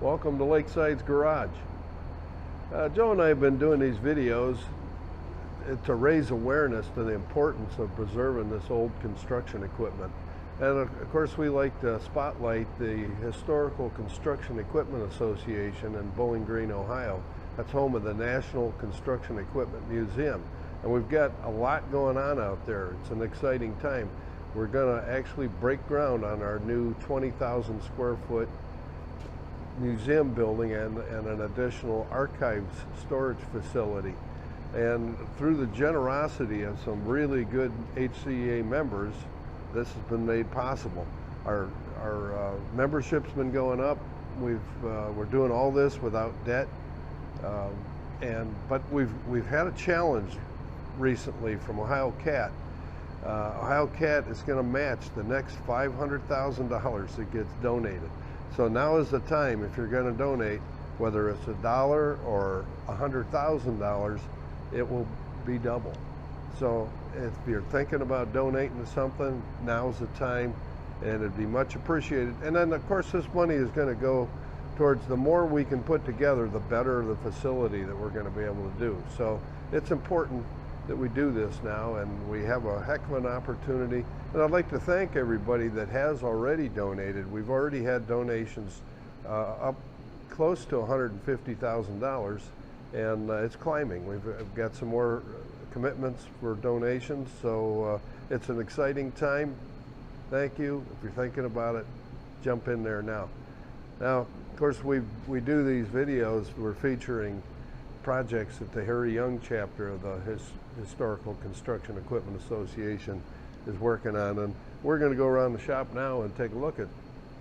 Welcome to Lakeside's Garage. Joe and I have been doing these videos to raise awareness to the importance of preserving this old construction equipment. And of course we like to spotlight the Historical Construction Equipment Association in Bowling Green, Ohio. That's home of the National Construction Equipment Museum. And we've got a lot going on out there. It's an exciting time. We're going to actually break ground on our new 20,000 square foot museum building and an additional archives storage facility. And through the generosity of some really good HCEA members, this has been made possible. Our membership's been going up. We're doing all this without debt, but we've had a challenge recently from Ohio Cat. Ohio Cat is going to match the next $500,000 that gets donated. So now is the time, if you're going to donate, whether it's $1 or $100,000, it will be double. So if you're thinking about donating to something, now's the time, and it'd be much appreciated. And then of course this money is going to go towards the more we can put together, the better the facility that we're going to be able to do. So it's important that we do this now, and we have a heck of an opportunity. And I'd like to thank everybody that has already donated. We've already had donations up close to $150,000, and it's climbing. We've got some more commitments for donations, so it's an exciting time. Thank you. If you're thinking about it, jump in there now. Now, of course, we do these videos. We're featuring projects that the Harry Young chapter of the Historical Construction Equipment Association is working on, and we're going to go around the shop now and take a look at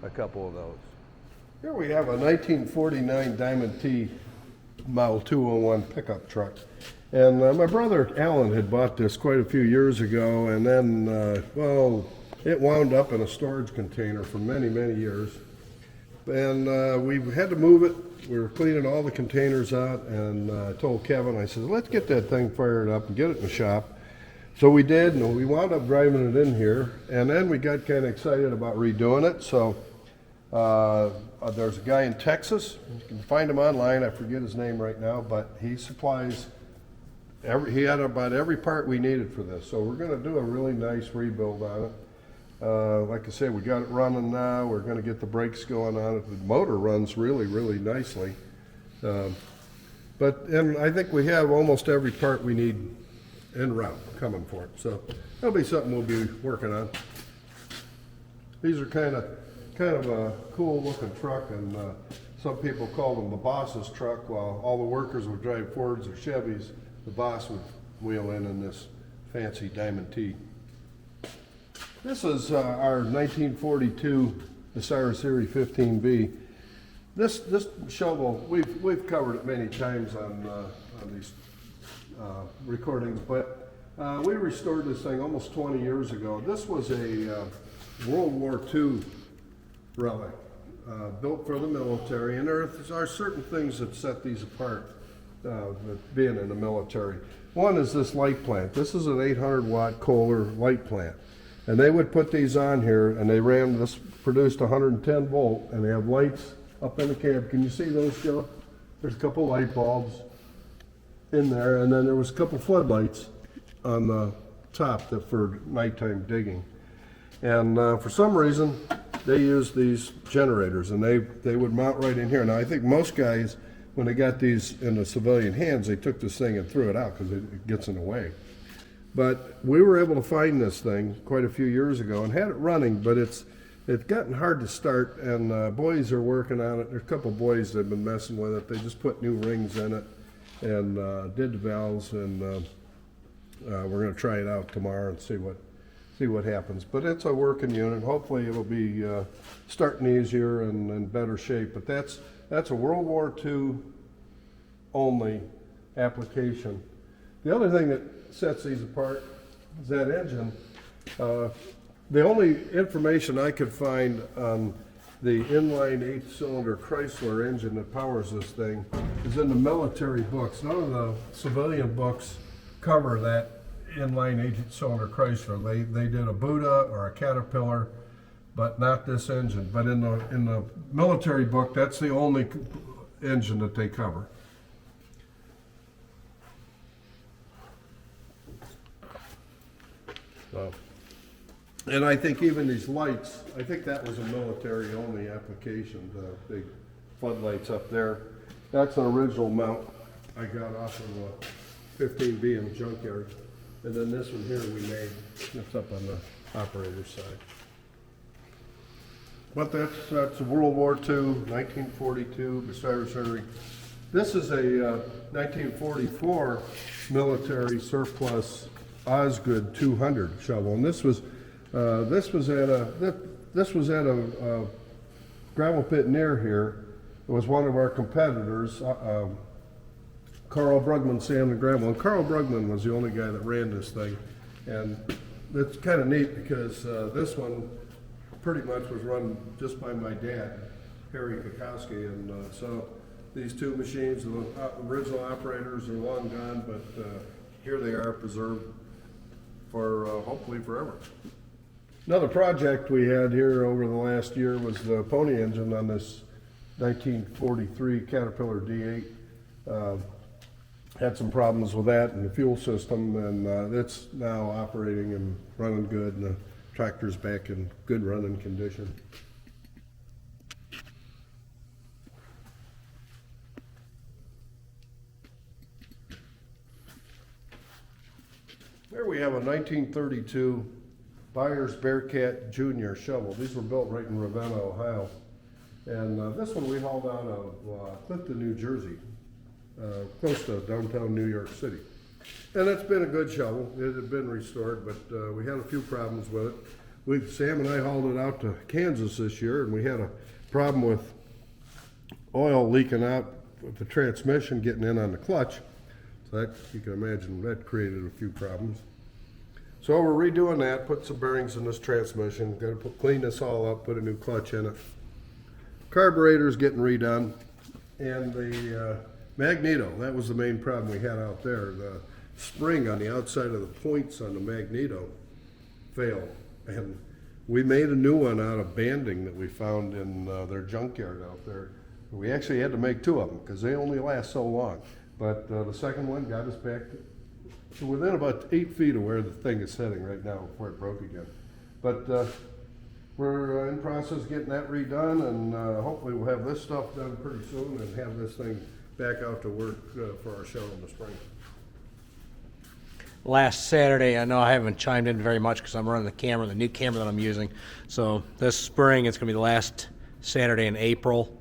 a couple of those. Here we have a 1949 Diamond T Model 201 pickup truck, and my brother Alan had bought this quite a few years ago, and then well, it wound up in a storage container for many years, and we had to move it. We were cleaning all the containers out, and I told Kevin, I said, let's get that thing fired up and get it in the shop. So we did, and we wound up driving it in here, and then we got kind of excited about redoing it. So there's a guy in Texas. You can find him online. I forget his name right now, but he supplies, he had about every part we needed for this. So we're going to do a really nice rebuild on it. Like I said, we got it running now. We're going to get the brakes going on it. The motor runs really nicely. And I think we have almost every part we need en route coming for it. So that'll be something we'll be working on. These are kind of a cool looking truck, and some people call them the boss's truck. While all the workers would drive Fords or Chevys, the boss would wheel in this fancy Diamond T. This is our 1942 Bucyrus Erie 15B. This shovel, we've covered it many times on these recordings, but we restored this thing almost 20 years ago. This was a World War II relic, built for the military, and there are certain things that set these apart, being in the military. One is this light plant. This is an 800 watt Kohler light plant. And they would put these on here, and they ran, this produced 110 volt, and they have lights up in the cab. Can you see those, Joe? There's a couple light bulbs in there, and then there was a couple floodlights on the top for nighttime digging. And for some reason, they used these generators, and they would mount right in here. Now, I think most guys, when they got these in the civilian hands, they took this thing and threw it out because it gets in the way. But we were able to find this thing quite a few years ago and had it running, but it's gotten hard to start, and boys are working on it. There's a couple boys that have been messing with it. They just put new rings in it and did the valves, and we're going to try it out tomorrow and see what happens. But it's a working unit. Hopefully it'll be starting easier and in better shape. But that's a World War II only application. The other thing that sets these apart is that engine. The only information I could find on the inline 8-cylinder Chrysler engine that powers this thing is in the military books. None of the civilian books cover that inline 8-cylinder Chrysler. They did a Buda or a Caterpillar, but not this engine. But in the military book, that's the only engine that they cover. So, and I think even these lights, I think that was a military only application, the big floodlights up there. That's an original mount I got off of a 15B in the junkyard. And then this one here we made, it's up on the operator's side. But that's a World War II, 1942, Bucyrus Erie. This is a 1944 military surplus Osgood 200 shovel, and this was at a gravel pit near here. It was one of our competitors, Carl Brugman Sand and Gravel, and Carl Brugman was the only guy that ran this thing, and it's kind of neat because this one pretty much was run just by my dad, Harry Kukowski, and so these two machines, the original operators are long gone, but here they are preserved for hopefully forever. Another project we had here over the last year was the pony engine on this 1943 Caterpillar D8. Had some problems with that and the fuel system, and it's now operating and running good, and the tractor's back in good running condition. Here we have a 1932 Byers Barcat Jr. shovel. These were built right in Ravenna, Ohio. And this one we hauled out of Clifton, New Jersey, close to downtown New York City. And it's been a good shovel. It had been restored, but we had a few problems with it. Sam and I hauled it out to Kansas this year, and we had a problem with oil leaking out with the transmission getting in on the clutch. So that, you can imagine, that created a few problems. So we're redoing that, put some bearings in this transmission, got to clean this all up, put a new clutch in it. Carburetor's getting redone, and the magneto, that was the main problem we had out there. The spring on the outside of the points on the magneto failed, and we made a new one out of banding that we found in their junkyard out there. We actually had to make two of them because they only last so long. But the second one got us back to within about 8 feet of where the thing is sitting right now before it broke again. But we're in process of getting that redone, and hopefully we'll have this stuff done pretty soon and have this thing back out to work for our show in the spring. Last Saturday, I know I haven't chimed in very much because I'm running the new camera that I'm using. So this spring, it's going to be the last Saturday in April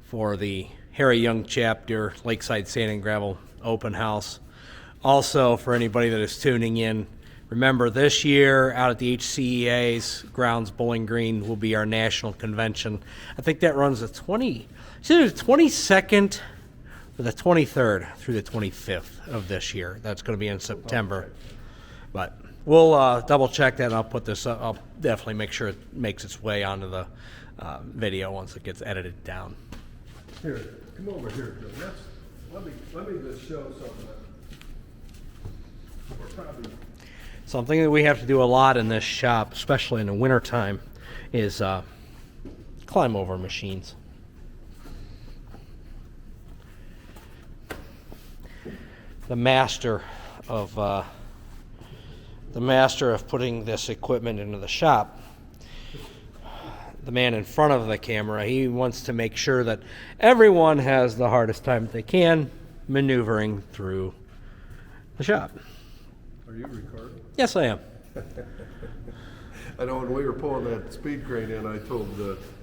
for the Harry Young Chapter Lakeside Sand and Gravel Open House. Also, for anybody that is tuning in, remember this year out at the HCEA's grounds, Bowling Green, will be our national convention. I think that runs the 22nd or the 23rd through the 25th of this year. That's going to be in September. But we'll double check that, and I'll put this up. I'll definitely make sure it makes its way onto the video once it gets edited down. Here, come over here, Joe. Let me just show something. Something that we have to do a lot in this shop, especially in the wintertime, is climb over machines. The master of putting this equipment into the shop, the man in front of the camera, he wants to make sure that everyone has the hardest time they can maneuvering through the shop. Are you recording? Yes, I am. I know when we were pulling that speed crane in, I told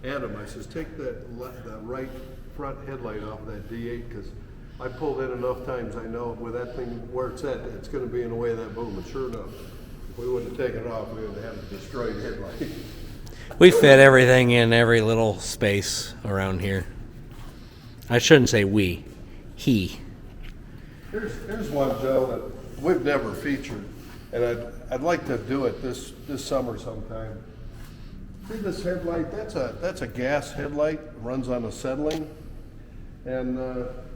Adam, I says, take that right front headlight off of that D8, because I pulled in enough times, I know with that thing where it's at, it's going to be in the way of that boom. And sure enough, if we wouldn't have taken it off, we would have had a destroyed headlight. We fit everything in every little space around here. I shouldn't say we, he. Here's one, Joe, that we've never featured, and I'd like to do it this summer sometime. See this headlight? That's a gas headlight. It runs on acetylene, and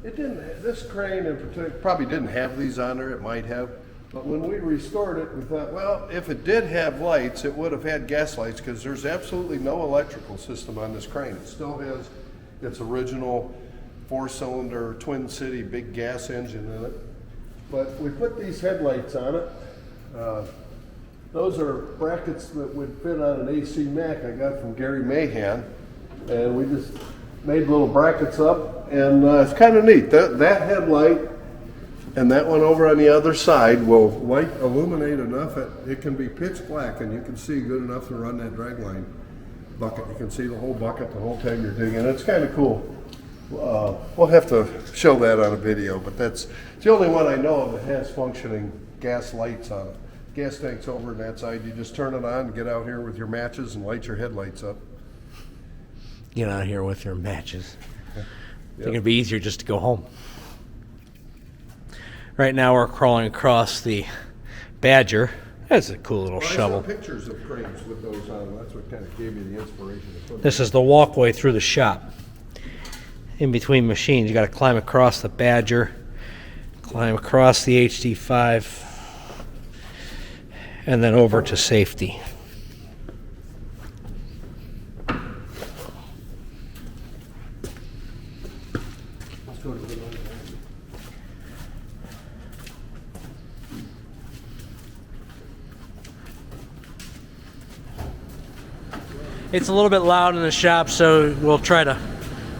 it didn't. This crane in particular probably didn't have these on there. It might have, But when we restored it, we thought, well, if it did have lights, it would have had gas lights, because there's absolutely no electrical system on this crane. It still has its original 4-cylinder Twin City big gas engine in it. But we put these headlights on it. Those are brackets that would fit on an AC Mac I got from Gary Mahan. And we just made little brackets up, and it's kind of neat. That headlight and that one over on the other side will illuminate enough that it can be pitch black, and you can see good enough to run that dragline bucket. You can see the whole bucket the whole time you're digging. It's kind of cool. We'll have to show that on a video, but that's the only one I know of that has functioning gas lights on it. Gas tank's over on that side. You just turn it on, get out here with your matches, and light your headlights up. Get out here with your matches. Yep. I think it'd be easier just to go home. Right now we're crawling across the Badger. That's a cool little shovel. I saw pictures of cranes with those on. That's what kind of gave me the inspiration to put This is the walkway through the shop. In between machines, you got to climb across the Badger, climb across the HD5, and then over to safety. Let's go to the one. It's a little bit loud in the shop, so we'll try to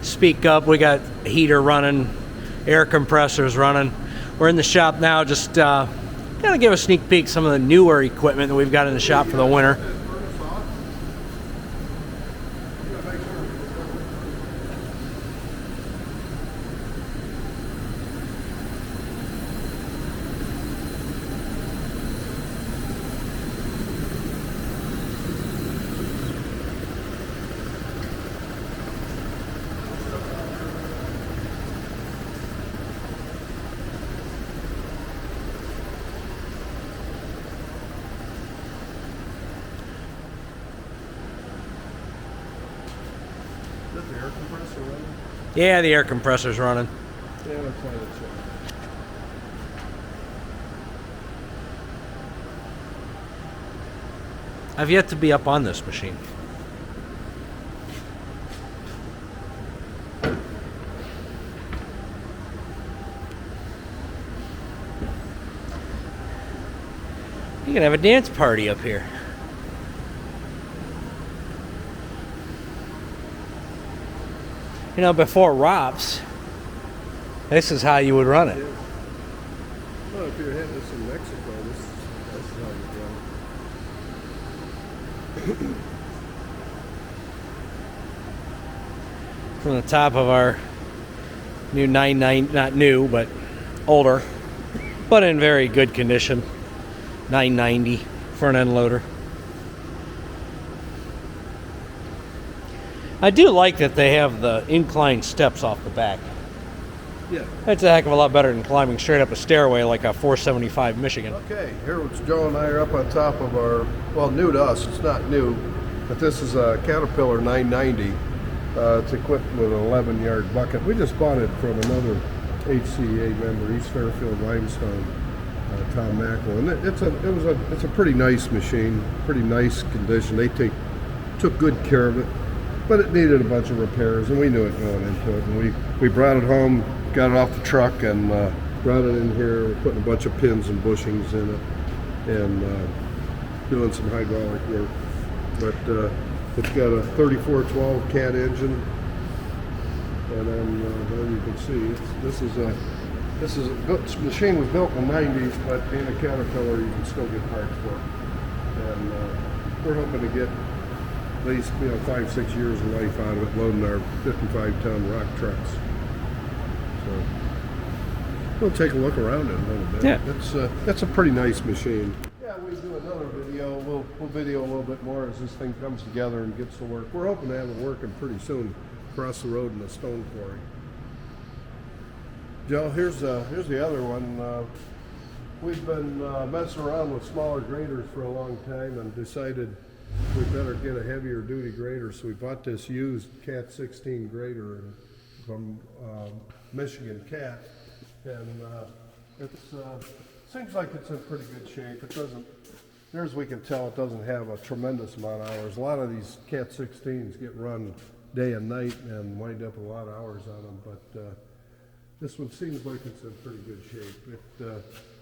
speak up. We got heater running, air compressors running. We're in the shop now, just kind of give a sneak peek some of the newer equipment that we've got in the shop for the winter. Is that the air compressor running? Yeah, the air compressor's running. Yeah, that's why it's on. I've yet to be up on this machine. You can have a dance party up here. You know, before ROPS, this is how you would run it. Yeah. Well, if you're hitting this in Mexico, that's how you run it. From the top of our new 99, not new, but older, but in very good condition, 990 front end loader. I do like that they have the inclined steps off the back. Yeah. That's a heck of a lot better than climbing straight up a stairway like a 475 Michigan. Okay, here it's Joe and I are up on top of our, well, new to us, it's not new, but this is a Caterpillar 990. It's equipped with an 11-yard bucket. We just bought it from another HCA member, East Fairfield Limestone, Tom Mackel, and it's a pretty nice machine, pretty nice condition. They took good care of it, but it needed a bunch of repairs, and we knew it going into it. And we brought it home, got it off the truck, and brought it in here. We're putting a bunch of pins and bushings in it, and doing some hydraulic work. But it's got a 3412 cat engine, and then there you can see this machine was built in the 90s, but being a Caterpillar, you can still get parts for it. And we're hoping to get at least 5-6 years of life out of it, loading our 55-ton rock trucks. So we'll take a look around it a little bit. Yeah, that's a pretty nice machine. Yeah, we do another video. We'll video a little bit more as this thing comes together and gets to work. We're hoping to have it working pretty soon across the road in the stone quarry. Joe, here's the other one. We've been messing around with smaller graders for a long time and decided we better get a heavier duty grader, so we bought this used Cat 16 grader from Michigan Cat, and seems like it's in pretty good shape. It doesn't, near as we can tell, it doesn't have a tremendous amount of hours. A lot of these Cat 16s get run day and night and wind up a lot of hours on them, but this one seems like it's in pretty good shape.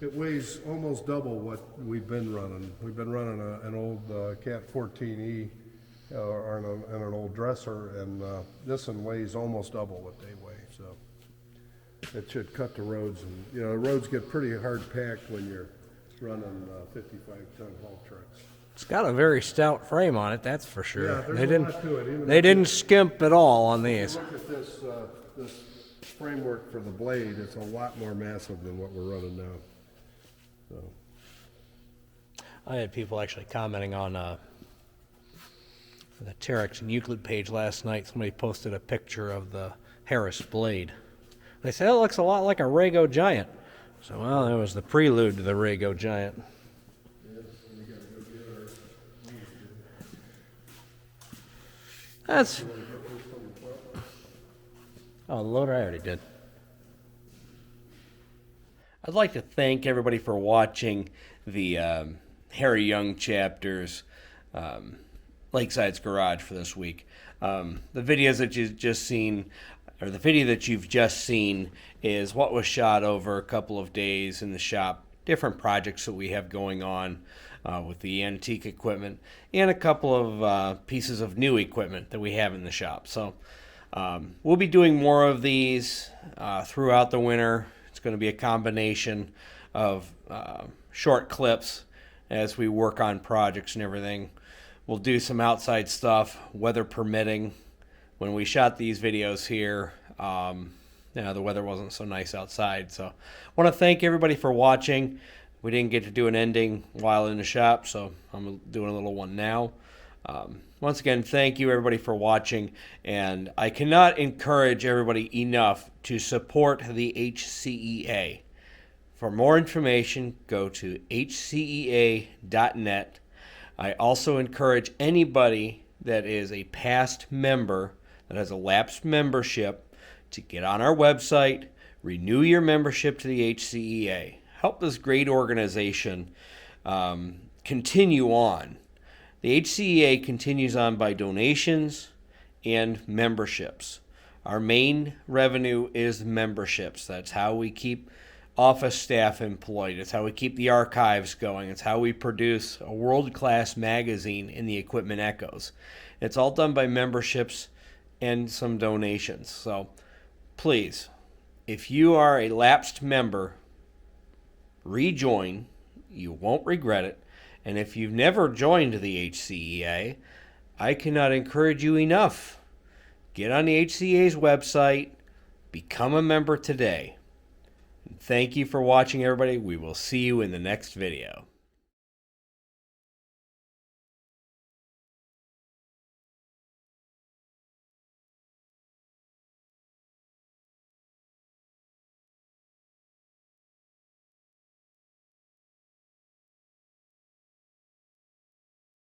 It weighs almost double what we've been running. We've been running an old Cat 14E or an old dresser, and this one weighs almost double what they weigh. So it should cut the roads, and you know the roads get pretty hard packed when you're running 55-ton haul trucks. It's got a very stout frame on it, that's for sure. Yeah, there's a lot to it. Even They didn't skimp at all on these. Look at this this framework for the blade. It's a lot more massive than what we're running now. So. I had people actually commenting on the Terex and Euclid page last night. Somebody posted a picture of the Harris blade. They said it looks a lot like a Rego Giant. So, well, that was the prelude to the Rego Giant. That's... Oh, the loader I already did. I'd like to thank everybody for watching the Harry Young chapters Lakeside's Garage for this week. The videos that you've just seen, or the video that you've just seen, is what was shot over a couple of days in the shop. Different projects that we have going on with the antique equipment, and a couple of pieces of new equipment that we have in the shop. So we'll be doing more of these throughout the winter. It's going to be a combination of short clips as we work on projects and everything. We'll do some outside stuff, weather permitting. When we shot these videos here, the weather wasn't so nice outside. So I want to thank everybody for watching. We didn't get to do an ending while in the shop, so I'm doing a little one now. Once again, thank you everybody for watching, and I cannot encourage everybody enough to support the HCEA. For more information, go to hcea.net. I also encourage anybody that is a past member that has a lapsed membership to get on our website, renew your membership to the HCEA. Help this great organization continue on. The HCEA continues on by donations and memberships. Our main revenue is memberships. That's how we keep office staff employed. It's how we keep the archives going. It's how we produce a world-class magazine in the Equipment Echoes. It's all done by memberships and some donations. So please, if you are a lapsed member, rejoin. You won't regret it. And if you've never joined the HCEA, I cannot encourage you enough. Get on the HCEA's website, become a member today. Thank you for watching, everybody. We will see you in the next video.